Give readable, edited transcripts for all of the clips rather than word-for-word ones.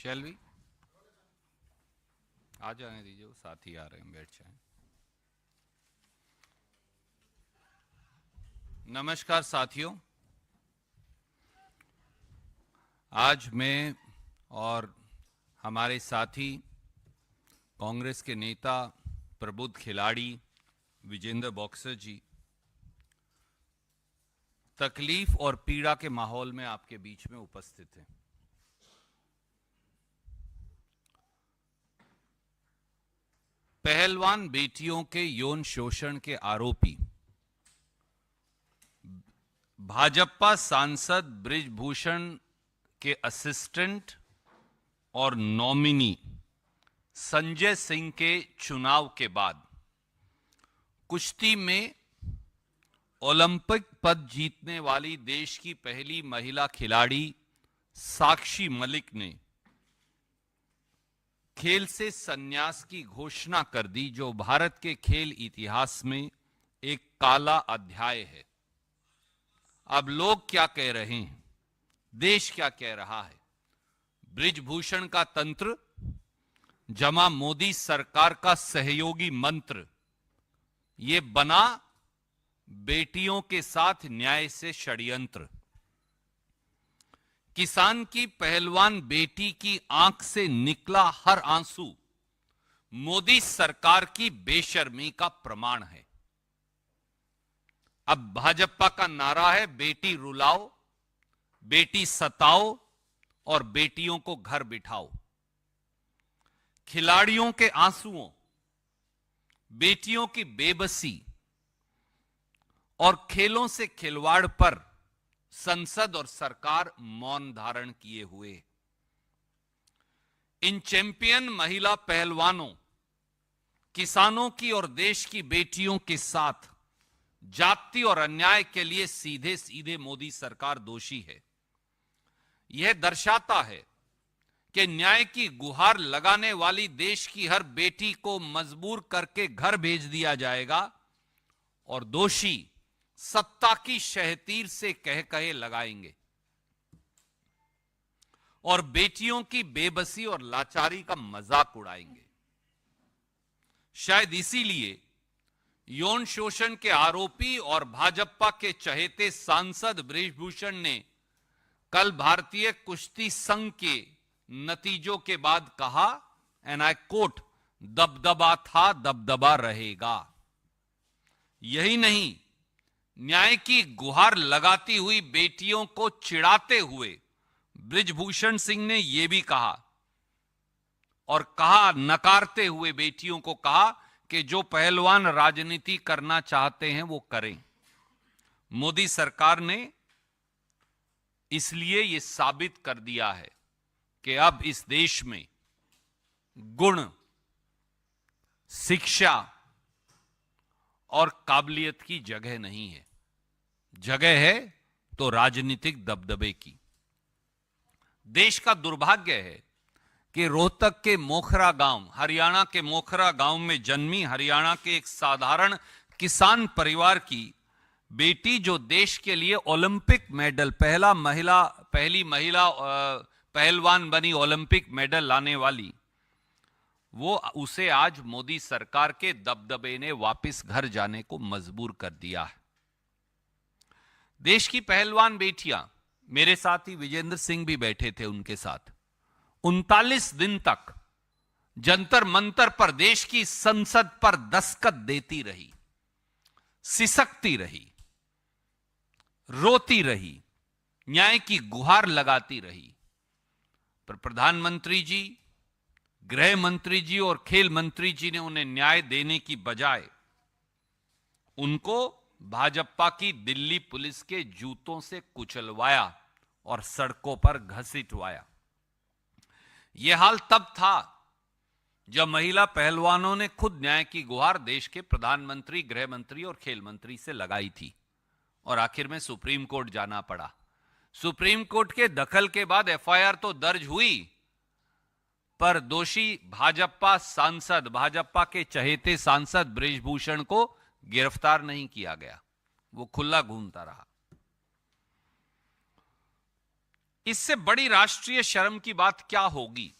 शैल भी आ जाने दीजिए, वो साथी आ रहे हैं, बैठ जाएं। नमस्कार साथियों, आज मैं और हमारे साथी कांग्रेस के नेता प्रबुद्ध खिलाड़ी विजेंद्र बॉक्सर जी तकलीफ और पीड़ा के माहौल में आपके बीच में उपस्थित हैं। पहलवान बेटियों के यौन शोषण के आरोपी भाजपा सांसद बृजभूषण के असिस्टेंट और नॉमिनी संजय सिंह के चुनाव के बाद कुश्ती में ओलंपिक पद जीतने वाली देश की पहली महिला खिलाड़ी साक्षी मलिक ने खेल से संन्यास की घोषणा कर दी, जो भारत के खेल इतिहास में एक काला अध्याय है। अब लोग क्या कह रहे हैं, देश क्या कह रहा है? बृजभूषण का तंत्र जमा मोदी सरकार का सहयोगी मंत्र, ये बना बेटियों के साथ न्याय से षड्यंत्र। किसान की पहलवान बेटी की आंख से निकला हर आंसू मोदी सरकार की बेशर्मी का प्रमाण है। अब भाजपा का नारा है, बेटी रुलाओ, बेटी सताओ और बेटियों को घर बिठाओ। खिलाड़ियों के आंसुओं, बेटियों की बेबसी और खेलों से खिलवाड़ पर संसद और सरकार मौन धारण किए हुए। इन चैंपियन महिला पहलवानों, किसानों की और देश की बेटियों के साथ जाति और अन्याय के लिए सीधे सीधे मोदी सरकार दोषी है। यह दर्शाता है कि न्याय की गुहार लगाने वाली देश की हर बेटी को मजबूर करके घर भेज दिया जाएगा और दोषी सत्ता की शहतीर से कह कहे लगाएंगे और बेटियों की बेबसी और लाचारी का मजाक उड़ाएंगे। शायद इसीलिए यौन शोषण के आरोपी और भाजपा के चहेते सांसद बृजभूषण ने कल भारतीय कुश्ती संघ के नतीजों के बाद कहा, एंड आई कोट, दबदबा था दबदबा रहेगा। यही नहीं, न्याय की गुहार लगाती हुई बेटियों को चिढ़ाते हुए बृजभूषण सिंह ने यह भी कहा और कहा, नकारते हुए बेटियों को कहा कि जो पहलवान राजनीति करना चाहते हैं वो करें। मोदी सरकार ने इसलिए यह साबित कर दिया है कि अब इस देश में गुण, शिक्षा और काबिलियत की जगह नहीं है, जगह है तो राजनीतिक दबदबे की। देश का दुर्भाग्य है कि रोहतक के मोखरा गांव, हरियाणा के मोखरा गांव में जन्मी हरियाणा के एक साधारण किसान परिवार की बेटी, जो देश के लिए ओलंपिक मेडल, पहली महिला पहलवान बनी ओलंपिक मेडल लाने वाली, वो उसे आज मोदी सरकार के दबदबे ने वापस घर जाने को मजबूर कर दिया है। देश की पहलवान बेटियां, मेरे साथी विजेंद्र सिंह भी बैठे थे उनके साथ, 39 दिन तक जंतर मंतर पर देश की संसद पर दस्तखत देती रही, सिसकती रही, रोती रही, न्याय की गुहार लगाती रही। पर प्रधानमंत्री जी, गृह मंत्री जी और खेल मंत्री जी ने उन्हें न्याय देने की बजाय उनको भाजपा की दिल्ली पुलिस के जूतों से कुचलवाया और सड़कों पर घसीटवाया। यह हाल तब था जब महिला पहलवानों ने खुद न्याय की गुहार देश के प्रधानमंत्री, गृह मंत्री और खेल मंत्री से लगाई थी और आखिर में सुप्रीम कोर्ट जाना पड़ा। सुप्रीम कोर्ट के दखल के बाद एफआईआर तो दर्ज हुई, पर दोषी भाजपा सांसद, भाजपा के चहेते सांसद बृजभूषण को गिरफ्तार नहीं किया गया, वो खुला घूमता रहा। इससे बड़ी राष्ट्रीय शर्म की बात क्या होगी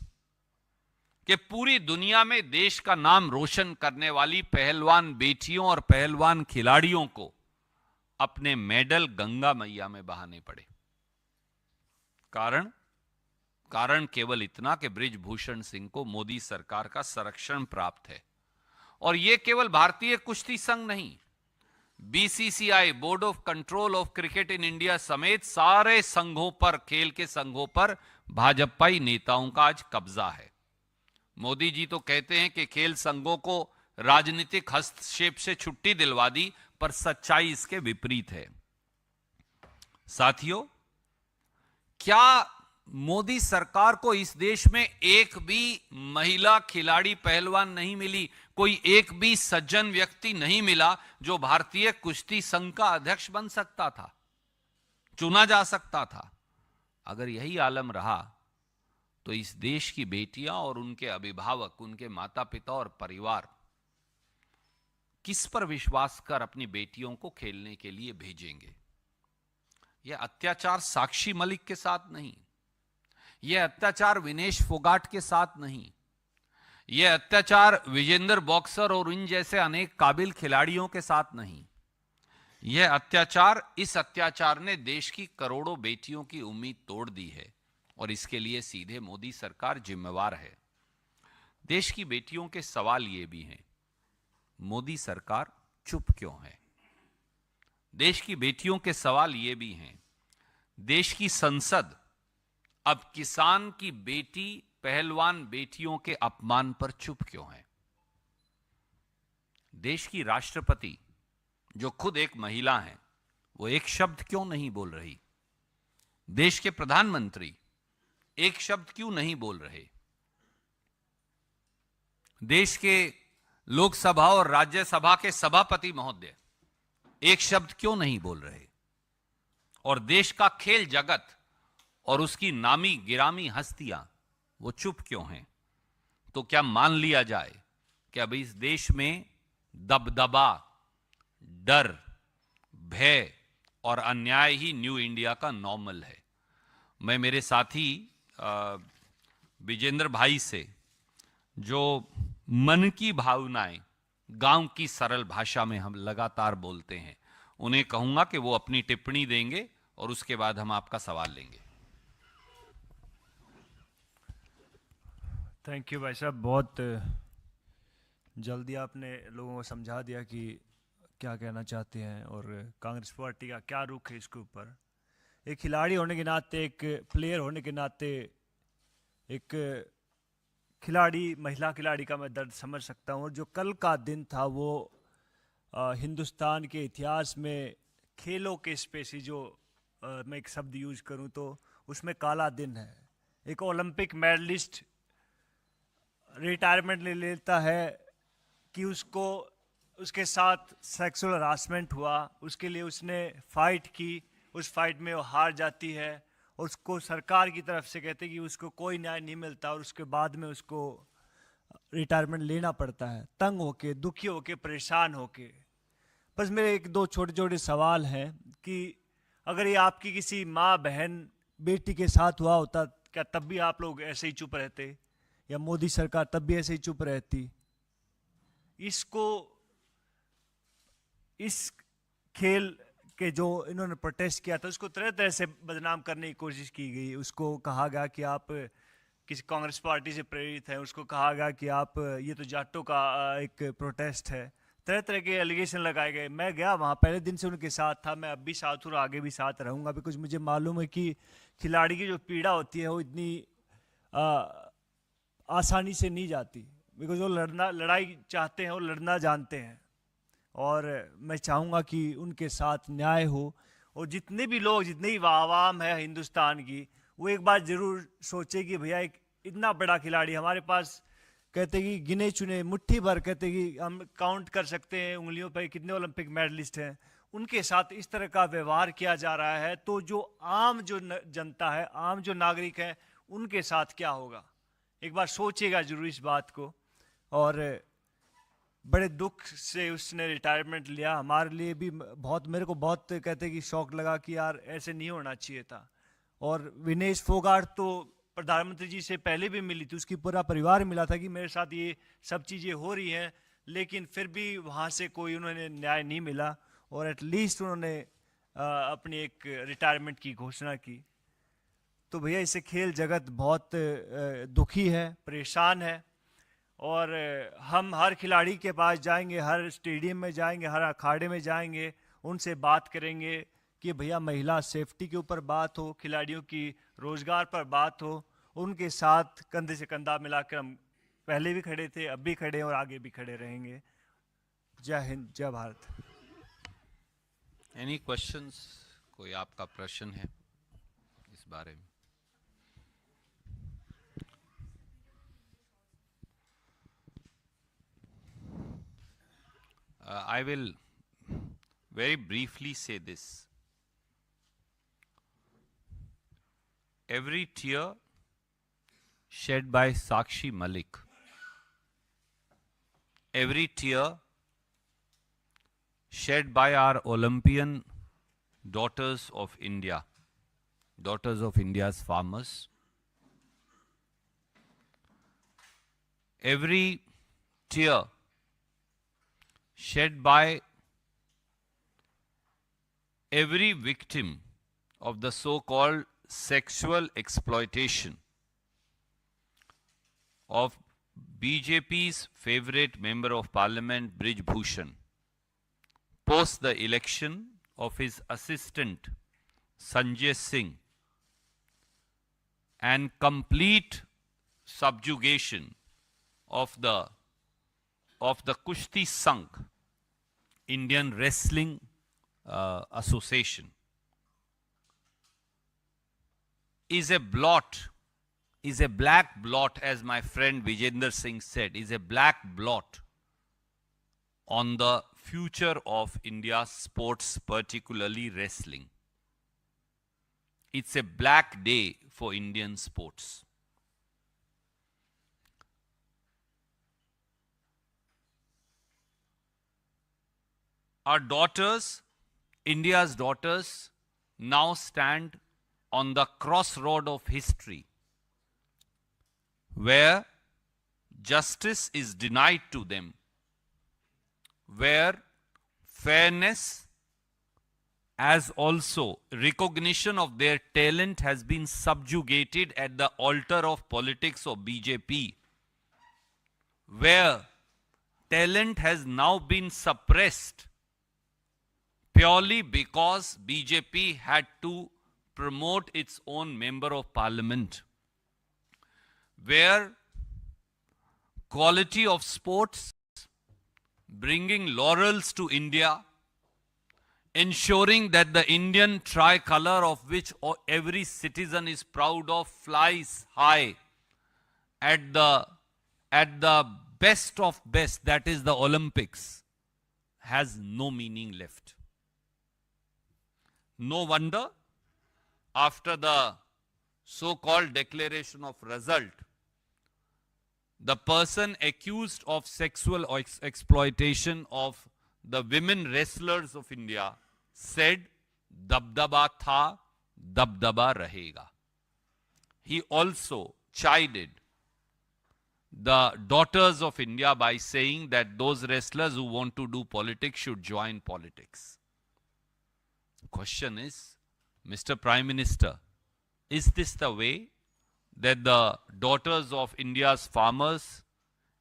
कि पूरी दुनिया में देश का नाम रोशन करने वाली पहलवान बेटियों और पहलवान खिलाड़ियों को अपने मेडल गंगा मैया में बहाने पड़े। कारण केवल इतना कि बृजभूषण सिंह को मोदी सरकार का संरक्षण प्राप्त है। और यह केवल भारतीय कुश्ती संघ नहीं, BCCI, board of control of cricket in India समेत सारे संघों पर, खेल के संघों पर भाजपाई नेताओं का आज कब्जा है। मोदी जी तो कहते हैं कि खेल संघों को राजनीतिक हस्तक्षेप से छुट्टी दिलवा दी, पर सच्चाई इसके विपरीत है। साथियों, क्या मोदी सरकार को इस देश में एक भी महिला खिलाड़ी पहलवान नहीं मिली, कोई एक भी सज्जन व्यक्ति नहीं मिला जो भारतीय कुश्ती संघ का अध्यक्ष बन सकता था, चुना जा सकता था? अगर यही आलम रहा तो इस देश की बेटियां और उनके अभिभावक, उनके माता पिता और परिवार किस पर विश्वास कर अपनी बेटियों को खेलने के लिए भेजेंगे? यह अत्याचार साक्षी मलिक के साथ नहीं, यह अत्याचार विनेश फोगाट के साथ नहीं, यह अत्याचार विजेंदर बॉक्सर और इन जैसे अनेक काबिल खिलाड़ियों के साथ नहीं। यह अत्याचार, इस अत्याचार ने देश की करोड़ों बेटियों की उम्मीद तोड़ दी है और इसके लिए सीधे मोदी सरकार जिम्मेवार है। देश की बेटियों के सवाल ये भी हैं, मोदी सरकार चुप क्यों है? देश की बेटियों के सवाल ये भी हैं, देश की संसद अब किसान की बेटी, पहलवान बेटियों के अपमान पर चुप क्यों है? देश की राष्ट्रपति, जो खुद एक महिला हैं, वो एक शब्द क्यों नहीं बोल रही? देश के प्रधानमंत्री एक शब्द क्यों नहीं बोल रहे? देश के लोकसभा और राज्यसभा के सभापति महोदय एक शब्द क्यों नहीं बोल रहे? और देश का खेल जगत और उसकी नामी गिरामी हस्तियां वो चुप क्यों हैं? तो क्या मान लिया जाए कि अब इस देश में दबदबा, डर, भय और अन्याय ही न्यू इंडिया का नॉर्मल है? मैं मेरे साथी विजेंद्र भाई से, जो मन की भावनाएं गांव की सरल भाषा में हम लगातार बोलते हैं, उन्हें कहूंगा कि वो अपनी टिप्पणी देंगे और उसके बाद हम आपका सवाल लेंगे। थैंक यू भाई साहब, बहुत जल्दी आपने लोगों को समझा दिया कि क्या कहना चाहते हैं और कांग्रेस पार्टी का क्या रुख है इसके ऊपर। एक खिलाड़ी होने के नाते, एक प्लेयर होने के नाते, एक खिलाड़ी, महिला खिलाड़ी का मैं दर्द समझ सकता हूँ। और जो कल का दिन था वो हिंदुस्तान के इतिहास में खेलों के स्पेसी, जो मैं एक शब्द यूज करूँ तो उसमें काला दिन है। एक ओलंपिक मेडलिस्ट रिटायरमेंट ले लेता है कि उसको, उसके साथ सेक्सुअल हरासमेंट हुआ, उसके लिए उसने फाइट की, उस फाइट में वो हार जाती है और उसको सरकार की तरफ से कहते हैं कि उसको कोई न्याय नहीं मिलता और उसके बाद में उसको रिटायरमेंट लेना पड़ता है, तंग होके, दुखी होके, परेशान होके। बस मेरे एक दो छोटे छोटे सवाल हैं कि अगर ये आपकी किसी माँ, बहन, बेटी के साथ हुआ होता, क्या तब भी आप लोग ऐसे ही चुप रहते? या मोदी सरकार तब भी ऐसे ही चुप रहती? इसको, इस खेल के जो इन्होंने प्रोटेस्ट किया था उसको तरह तरह से बदनाम करने की कोशिश की गई। उसको कहा गया कि आप किसी कांग्रेस पार्टी से प्रेरित हैं, उसको कहा गया कि आप, ये तो जाटों का एक प्रोटेस्ट है, तरह तरह के एलिगेशन लगाए गए। मैं गया वहाँ, पहले दिन से उनके साथ था, मैं अब भी साथ हूँ और आगे भी साथ रहूँगा, बिकॉज मुझे मालूम है कि खिलाड़ी की जो पीड़ा होती है वो इतनी आसानी से नहीं जाती, बिकॉज वो लड़ाई चाहते हैं और लड़ना जानते हैं। और मैं चाहूँगा कि उनके साथ न्याय हो और जितने भी लोग, जितनी भी आवाम है हिंदुस्तान की, वो एक बात ज़रूर सोचे कि भैया एक इतना बड़ा खिलाड़ी हमारे पास, कहते कि गिने चुने मुट्ठी भर, कहते कि हम काउंट कर सकते हैं उंगलियों पर कितने ओलंपिक मेडलिस्ट हैं, उनके साथ इस तरह का व्यवहार किया जा रहा है, तो जो आम जो जनता है, आम जो नागरिक हैं, उनके साथ क्या होगा? एक बार सोचिएगा जरूर इस बात को। और बड़े दुख से उसने रिटायरमेंट लिया। हमारे लिए भी बहुत, मेरे को बहुत कहते कि शौक लगा कि यार ऐसे नहीं होना चाहिए था। और विनेश फोगाट तो प्रधानमंत्री जी से पहले भी मिली थी, उसकी पूरा परिवार मिला था कि मेरे साथ ये सब चीज़ें हो रही हैं, लेकिन फिर भी वहाँ से कोई उन्होंने न्याय नहीं मिला और एटलीस्ट उन्होंने अपनी एक रिटायरमेंट की घोषणा की। तो भैया इससे खेल जगत बहुत दुखी है, परेशान है और हम हर खिलाड़ी के पास जाएंगे, हर स्टेडियम में जाएंगे, हर अखाड़े में जाएंगे, उनसे बात करेंगे कि भैया महिला सेफ्टी के ऊपर बात हो, खिलाड़ियों की रोजगार पर बात हो। उनके साथ कंधे से कंधा मिलाकर हम पहले भी खड़े थे, अब भी खड़े हैं और आगे भी खड़े रहेंगे। जय हिंद, जय भारत। Any questions? कोई आपका प्रश्न है इस बारे में? I will very briefly say this. Every tear shed by Sakshi Malik, every tear shed by our Olympian daughters of India, daughters of India's farmers, every tear shed by every victim of the so-called sexual exploitation of BJP's favorite member of parliament Brij Bhushan post the election of his assistant Sanjay Singh and complete subjugation of the Kushti Sangh, Indian Wrestling Association, is a blot, is a black blot, as my friend Vijender Singh said, is a black blot on the future of India's sports, particularly wrestling. It's a black day for Indian sports. Our daughters, India's daughters, now stand on the crossroad of history, where justice is denied to them, where fairness as also recognition of their talent has been subjugated at the altar of politics of BJP, where talent has now been suppressed purely because BJP had to promote its own member of parliament, where quality of sports, bringing laurels to India, ensuring that the Indian tricolor, of which every citizen is proud of, flies high at the best of best, that is the Olympics, has no meaning left. No wonder, after the so-called declaration of result, the person accused of sexual exploitation of the women wrestlers of India said, "Dabdaba tha, dabdaba rahega." He also chided the daughters of India by saying that those wrestlers who want to do politics should join politics. Question is, Mr. Prime Minister, is this the way that the daughters of India's farmers,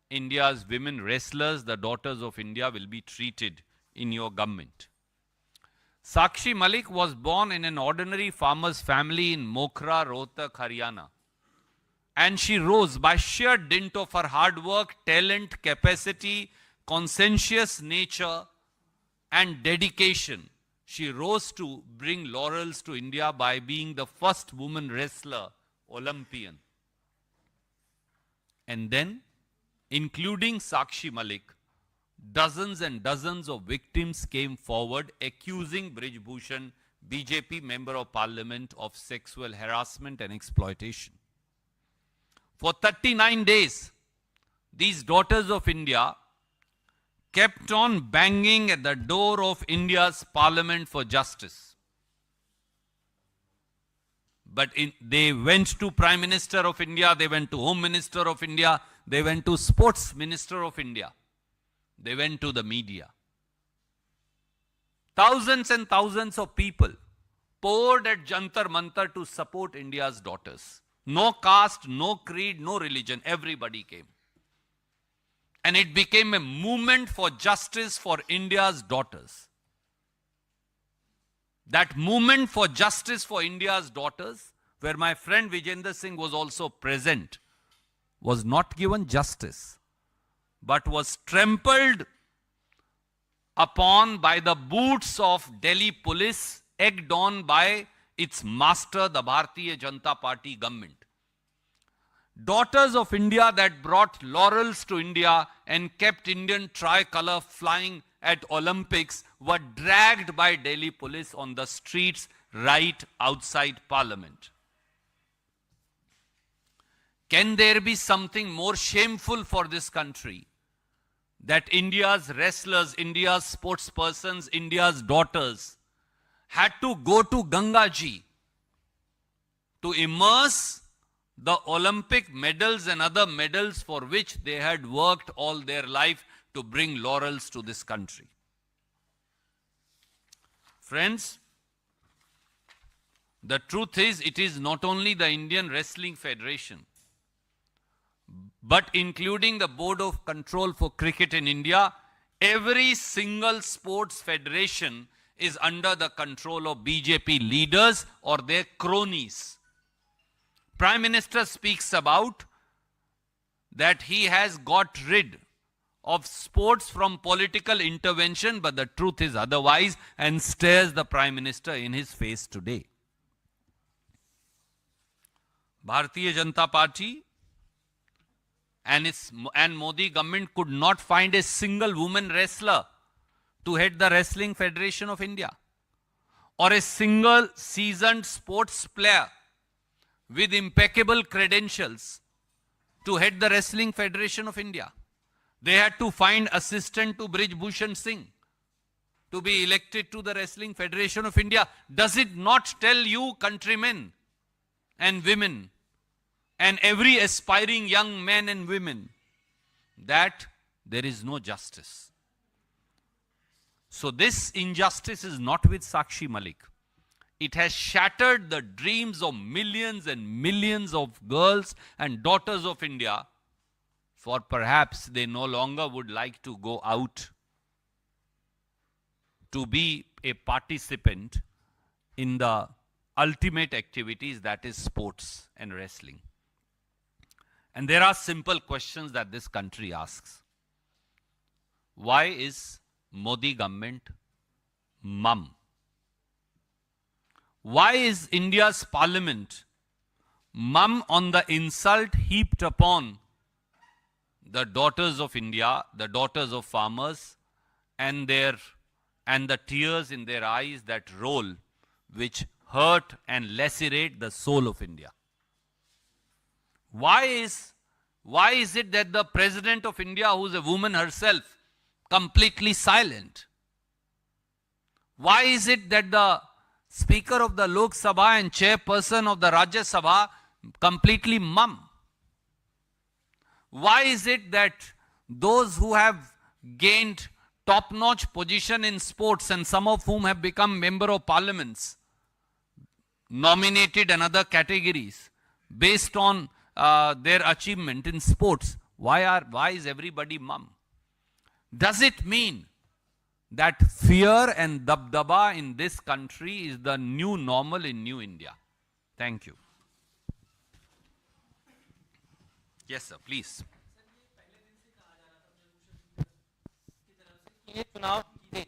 India's women wrestlers, the daughters of India will be treated in your government? Sakshi Malik was born in an ordinary farmer's family in Mokhra, Rohtak, Haryana. And she rose by sheer dint of her hard work, talent, capacity, conscientious nature, and dedication. She rose to bring laurels to India by being the first woman wrestler, Olympian. And then, including Sakshi Malik, dozens and dozens of victims came forward accusing Brij Bhushan, BJP member of parliament, of sexual harassment and exploitation. For 39 days, these daughters of India kept on banging at the door of India's parliament for justice. But they went to Prime Minister of India, they went to Home Minister of India, they went to Sports Minister of India, they went to the media. Thousands and thousands of people poured at Jantar Mantar to support India's daughters. No caste, no creed, no religion, everybody came. And it became a movement for justice for India's daughters. That movement for justice for India's daughters, where my friend Vijender Singh was also present, was not given justice, but was trampled upon by the boots of Delhi police, egged on by its master, the Bharatiya Janata Party government. Daughters of India that brought laurels to India and kept Indian tricolor flying at Olympics were dragged by Delhi police on the streets right outside Parliament. Can there be something more shameful for this country that India's wrestlers, India's sportspersons, India's daughters had to go to Ganga Ji to immerse the Olympic medals and other medals for which they had worked all their life to bring laurels to this country? Friends, the truth is, it is not only the Indian Wrestling Federation, but including the Board of Control for Cricket in India, every single sports federation is under the control of BJP leaders or their cronies. Prime Minister speaks about that he has got rid of sports from political intervention, but the truth is otherwise, and stares the Prime Minister in his face today. Bharatiya Janata Party and Modi government could not find a single woman wrestler to head the Wrestling Federation of India, or a single seasoned sports player with impeccable credentials to head the Wrestling Federation of India. They had to find assistant to Brij Bhushan Singh to be elected to the Wrestling Federation of India. Does it not tell you, countrymen and women, and every aspiring young man and women, that there is no justice? So this injustice is not with Sakshi Malik. It has shattered the dreams of millions and millions of girls and daughters of India, for perhaps they no longer would like to go out to be a participant in the ultimate activities, that is sports and wrestling. And there are simple questions that this country asks. Why is Modi government mum? Why is India's parliament mum on the insult heaped upon the daughters of India, the daughters of farmers, and the tears in their eyes that roll, which hurt and lacerate the soul of India? Why is it that the President of India, who is a woman herself, completely silent? Why is it that the Speaker of the Lok Sabha and Chairperson of the Rajya Sabha completely mum? Why is it that those who have gained top-notch position in sports, and some of whom have become member of parliaments, nominated in other categories based on their achievement in sports, why is everybody mum? Does it mean that fear and dabdaba in this country is the new normal in New India? Thank you. Yes, sir, please. चुनाव जीते,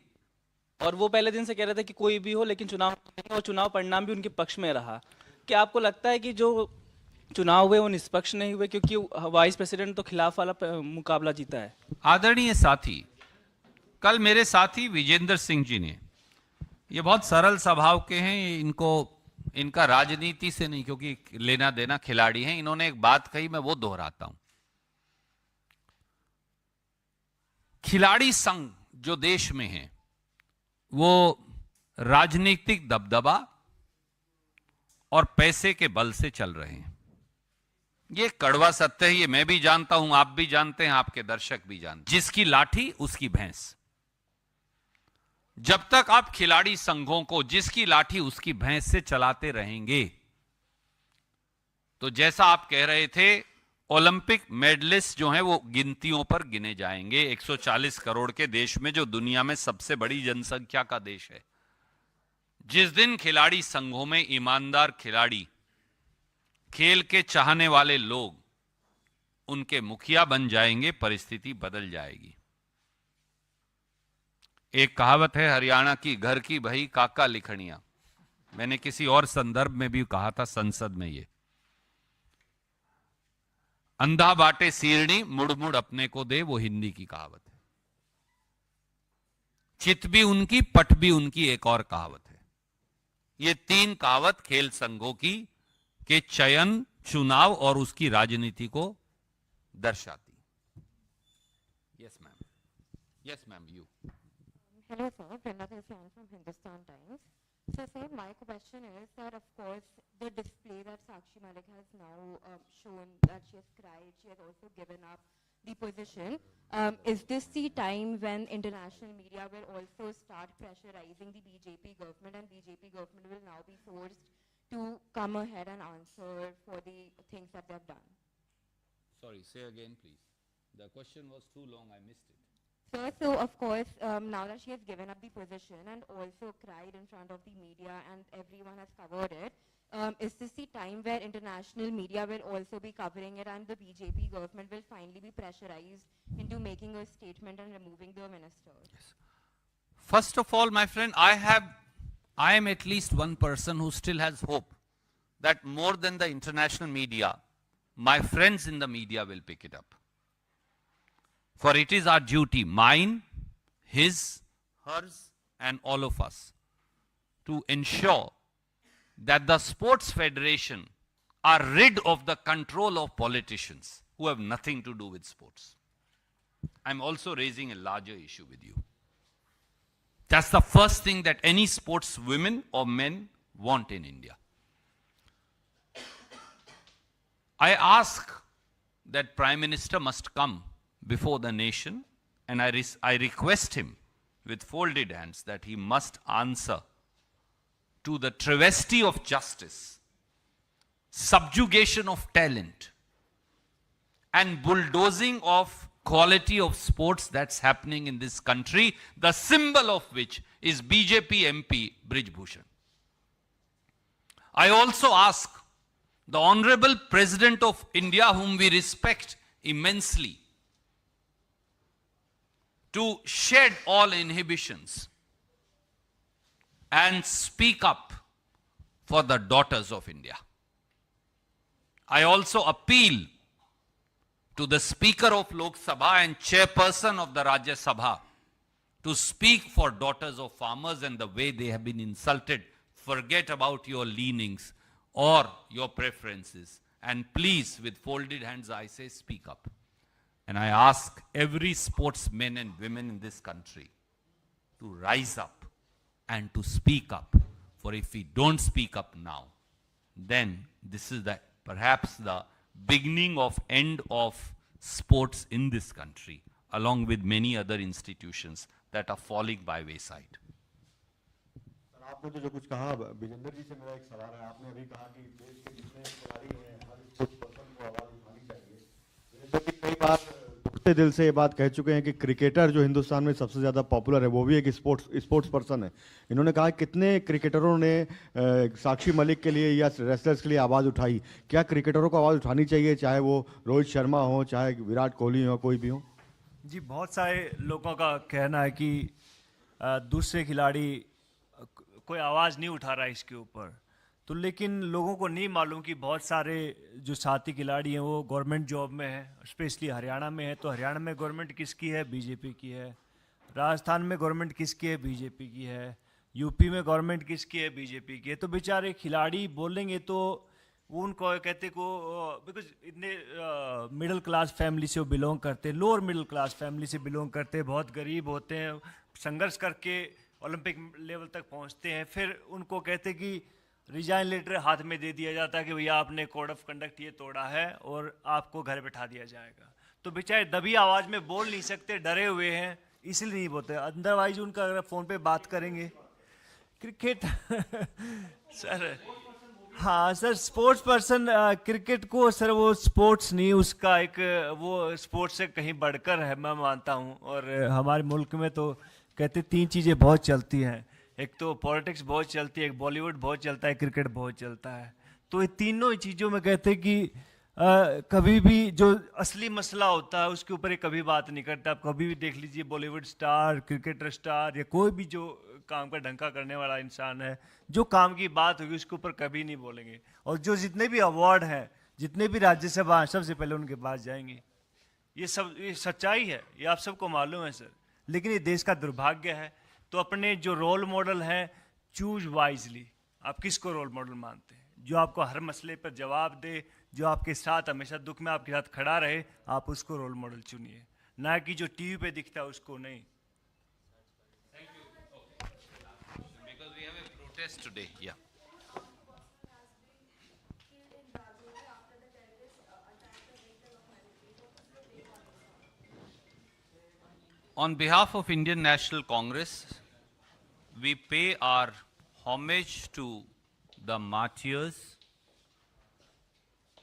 और वो पहले दिन से कह रहे थे कि कोई भी हो लेकिन चुनाव जीतेंगे, और चुनाव परिणाम भी उनके पक्ष में रहा. क्या आपको लगता है कि जो चुनाव हुए वो निष्पक्ष नहीं हुए, क्योंकि वाइस प्रेसिडेंट तो खिलाफ वाला मुकाबला जीता है? आदरणीय साथी, कल मेरे साथी विजेंद्र सिंह जी ने, ये बहुत सरल स्वभाव के हैं, इनका राजनीति से नहीं, क्योंकि लेना देना खिलाड़ी हैं, इन्होंने एक बात कही, मैं वो दोहराता हूं. खिलाड़ी संघ जो देश में है, वो राजनीतिक दबदबा और पैसे के बल से चल रहे हैं। ये कड़वा सत्य है, ये मैं भी जानता हूं, आप भी जानते हैं, आपके दर्शक भी जानते हैं। जिसकी लाठी उसकी भैंस। जब तक आप खिलाड़ी संघों को जिसकी लाठी उसकी भैंस से चलाते रहेंगे, तो जैसा आप कह रहे थे, ओलंपिक मेडलिस्ट जो हैं वो गिनतियों पर गिने जाएंगे। 140 करोड़ के देश में, जो दुनिया में सबसे बड़ी जनसंख्या का देश है, जिस दिन खिलाड़ी संघों में ईमानदार खिलाड़ी, खेल के चाहने वाले लोग उनके मुखिया बन जाएंगे, परिस्थिति बदल जाएगी। एक कहावत है हरियाणा की, घर की भई काका लिखनिया। मैंने किसी और संदर्भ में भी कहा था संसद में, ये अंधा बाटे सीरनी मुड़ मुड़ अपने को दे, वो हिंदी की कहावत है। चित भी उनकी, पट भी उनकी, एक और कहावत है। ये तीन कहावत खेल संघों की के चयन, चुनाव और उसकी राजनीति को दर्शाती। Yes ma'am, yes ma'am, you. Hello sir, Brenda Desai from Hindustan Times. So sir, my question is that of course the display that Sakshi Malik has now shown, that she has cried, she has also given up the position. Is this the time when international media will also start pressurizing the BJP government, and BJP government will now be forced to come ahead and answer for the things that they have done? Sorry, say again please. The question was too long, I missed it. Sir, so of course, now that she has given up the position and also cried in front of the media and everyone has covered it, is this the time where international media will also be covering it and the BJP government will finally be pressurized into making a statement and removing the minister? Yes. First of all, my friend, I am at least one person who still has hope that more than the international media, my friends in the media will pick it up. For it is our duty, mine, his, hers, and all of us, to ensure that the sports federation are rid of the control of politicians who have nothing to do with sports. I'm also raising a larger issue with you. That's the first thing that any sports women or men want in India. I ask that Prime Minister must come before the nation, and I request him with folded hands that he must answer to the travesty of justice, subjugation of talent, and bulldozing of quality of sports that's happening in this country, the symbol of which is BJP MP Brij Bhushan. I also ask the Honorable President of India, whom we respect immensely, to shed all inhibitions and speak up for the daughters of India. I also appeal to the Speaker of Lok Sabha and Chairperson of the Rajya Sabha to speak for daughters of farmers and the way they have been insulted. Forget about your leanings or your preferences, and please, with folded hands, I say, speak up. And I ask every sportsmen and women in this country to rise up and to speak up. For if we don't speak up now, then this is perhaps the beginning of end of sports in this country, along with many other institutions that are falling by wayside. आपने तो जो कुछ कहा, विजेंदर जी से मेरा एक सवाल है। आपने अभी कहा कि देश के जितने खिलाड़ी हैं हर स्पोर्ट्स पर्सन को आवाज उठानी चाहिए। विजेंदर जी कई बार दुखते दिल से ये बात कह चुके हैं कि क्रिकेटर जो हिंदुस्तान में सबसे ज़्यादा पॉपुलर है वो भी एक स्पोर्ट्स पर्सन है। इन्होंने कहा कितने क्रिकेटरों ने साक्षी मलिक के लिए या रेसलर्स के लिए आवाज़ उठाई। क्या क्रिकेटरों को आवाज़ उठानी चाहिए, चाहे वो रोहित शर्मा हो, चाहे विराट कोहली हो, कोई भी हो? जी, बहुत सारे लोगों का कहना है कि दूसरे खिलाड़ी कोई आवाज़ नहीं उठा रहा है इसके ऊपर, तो लेकिन लोगों को नहीं मालूम कि बहुत सारे जो साथी खिलाड़ी हैं वो गवर्नमेंट जॉब में हैं, स्पेशली हरियाणा में है। तो हरियाणा में गवर्नमेंट किसकी है? बीजेपी की है। राजस्थान में गवर्नमेंट किसकी है? बीजेपी की है। यूपी में गवर्नमेंट किसकी है? बीजेपी की है। तो बेचारे खिलाड़ी बोलेंगे तो वो उनको कहते को, बिकॉज इतने मिडिल क्लास फैमिली से वो बिलोंग करते, लोअर मिडिल क्लास फैमिली से बिलोंग करते, बहुत गरीब होते हैं, संघर्ष करके ओलंपिक लेवल तक पहुंचते हैं। फिर उनको कहते कि रिजाइन लेटर हाथ में दे दिया जाता है कि भैया आपने कोड ऑफ कंडक्ट ये तोड़ा है और आपको घर बैठा दिया जाएगा। तो बेचारे दबी आवाज़ में बोल नहीं सकते, डरे हुए हैं, इसलिए नहीं बोलते। अदरवाइज उनका अगर फ़ोन पे बात करेंगे क्रिकेट सर, हाँ सर, स्पोर्ट्स पर्सन क्रिकेट को सर वो स्पोर्ट्स नहीं, उसका एक वो स्पोर्ट्स से कहीं बढ़कर है, मैं मानता हूँ। और हमारे मुल्क में तो कहते 3 चीज़ें बहुत चलती हैं, एक तो पॉलिटिक्स बहुत चलती है, एक बॉलीवुड बहुत चलता है, क्रिकेट बहुत चलता है। तो ये तीनों ही चीज़ों में कहते हैं कि कभी भी जो असली मसला होता है उसके ऊपर ये कभी बात नहीं करता। आप कभी भी देख लीजिए बॉलीवुड स्टार, क्रिकेटर स्टार या कोई भी जो काम का ढंका करने वाला इंसान है, जो काम की बात होगी उसके ऊपर कभी नहीं बोलेंगे। और जो जितने भी अवार्ड हैं, जितने भी राज्यसभा हैं, सबसे पहले उनके पास जाएंगे। ये सच्चाई है, ये आप सबको मालूम है सर। लेकिन ये देश का दुर्भाग्य है। तो अपने जो रोल मॉडल हैं, चूज वाइजली। आप किसको रोल मॉडल मानते हैं? जो आपको हर मसले पर जवाब दे, जो आपके साथ हमेशा दुख में आपके साथ खड़ा रहे, आप उसको रोल मॉडल चुनिए, ना कि जो टीवी पे दिखता है उसको नहीं। Because we have a protest today, yeah. On behalf of Indian National Congress, we pay our homage to the martyrs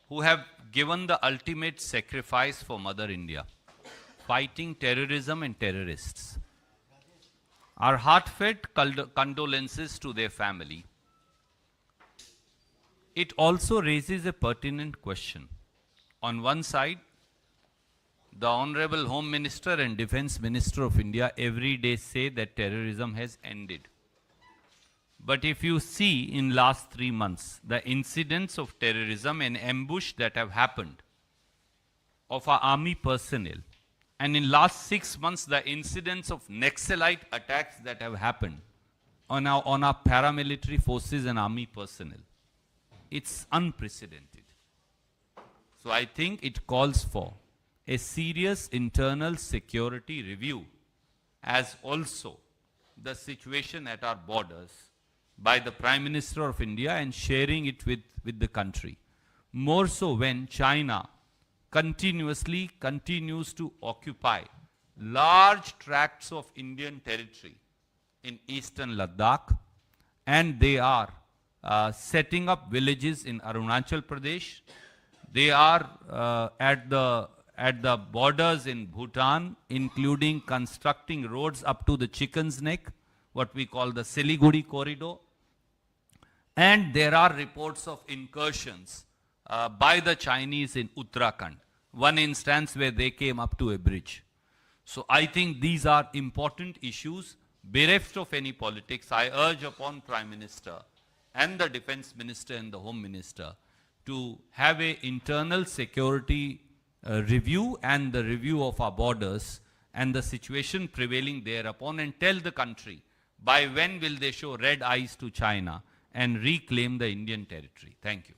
who have given the ultimate sacrifice for Mother India, fighting terrorism and terrorists. Our heartfelt condolences to their family. It also raises a pertinent question. On one side, the Honorable Home Minister and Defense Minister of India every day say that terrorism has ended. But if you see in last 3 months, the incidents of terrorism and ambush that have happened of our army personnel, and in last 6 months, the incidents of Naxalite attacks that have happened on our paramilitary forces and army personnel, it's unprecedented. So I think it calls for a serious internal security review, as also the situation at our borders by the Prime Minister of India and sharing it with the country. More so when China continues to occupy large tracts of Indian territory in eastern Ladakh, and they are setting up villages in Arunachal Pradesh. They are at the borders in Bhutan, including constructing roads up to the Chicken's Neck, what we call the Siliguri corridor. And there are reports of incursions by the Chinese in Uttarakhand. One instance where they came up to a bridge. So I think these are important issues. Bereft of any politics, I urge upon Prime Minister and the Defense Minister and the Home Minister to have an internal security review and the review of our borders and the situation prevailing thereupon, and tell the country by when will they show red eyes to China and reclaim the Indian territory. Thank you.